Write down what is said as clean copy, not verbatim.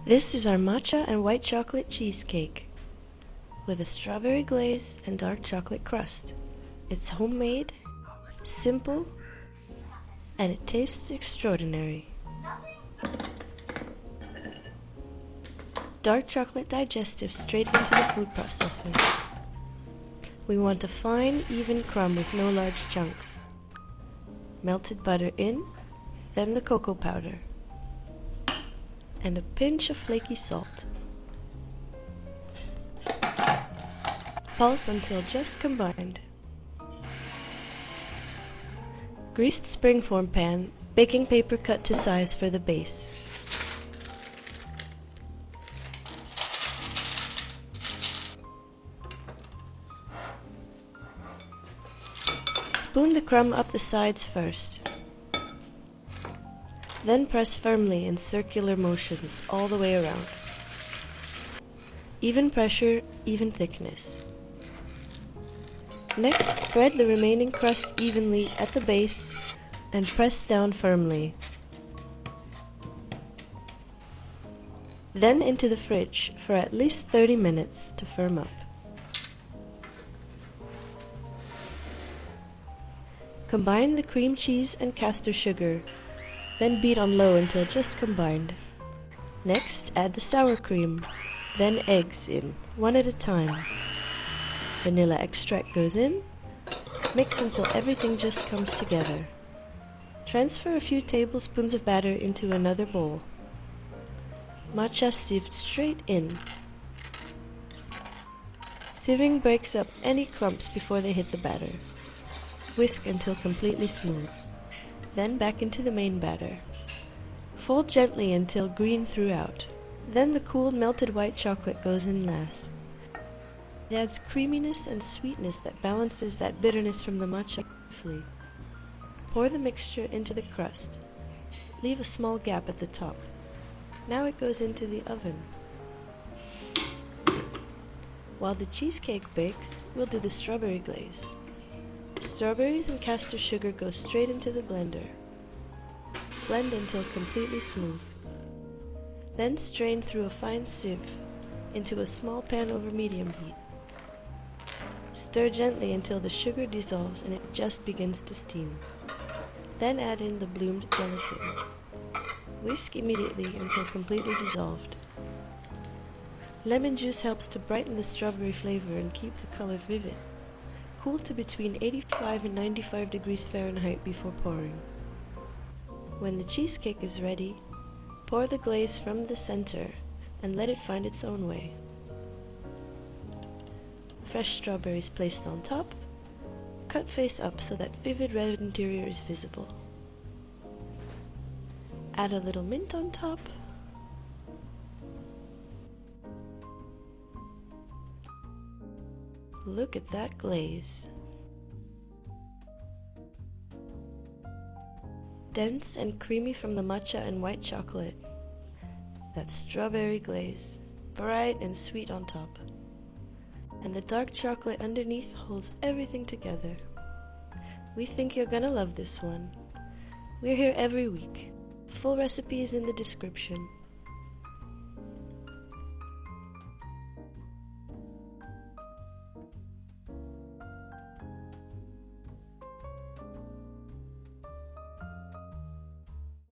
This is our matcha and white chocolate cheesecake with a strawberry glaze and dark chocolate crust. It's homemade, simple, and it tastes extraordinary. Dark chocolate digestive straight into the food processor. We want a fine, even crumb with no large chunks. Melted butter in, then the cocoa powder, and a pinch of flaky salt. Pulse until just combined. Greased springform pan, baking paper cut to size for the base. Spoon the crumb up the sides first. Then press firmly in circular motions all the way around. Even pressure, even thickness. Next, spread the remaining crust evenly at the base and press down firmly. Then into the fridge for at least 30 minutes to firm up. Combine the cream cheese and castor sugar, then beat on low until just combined. Next, add the sour cream, then eggs in, one at a time. Vanilla extract goes in. Mix until everything just comes together. Transfer a few tablespoons of batter into another bowl. Matcha sieved straight in. Sieving breaks up any clumps before they hit the batter. Whisk until completely smooth. Then back into the main batter. Fold gently until green throughout. Then the cooled melted white chocolate goes in last. It adds creaminess and sweetness that balances that bitterness from the matcha beautifully. Pour the mixture into the crust. Leave a small gap at the top. Now it goes into the oven. While the cheesecake bakes, we'll do the strawberry glaze. Strawberries and castor sugar go straight into the blender. Blend until completely smooth. Then strain through a fine sieve into a small pan over medium heat. Stir gently until the sugar dissolves and it just begins to steam. Then add in the bloomed gelatin. Whisk immediately until completely dissolved. Lemon juice helps to brighten the strawberry flavor and keep the color vivid. Cool to between 85 and 95 degrees Fahrenheit before pouring. When the cheesecake is ready, pour the glaze from the center and let it find its own way. Fresh strawberries placed on top, cut face up so that vivid red interior is visible. Add a little mint on top. Look at that glaze. Dense and creamy from the matcha and white chocolate. That strawberry glaze, bright and sweet on top. And the dark chocolate underneath holds everything together. We think you're gonna love this one. We're here every week. Full recipe is in the description.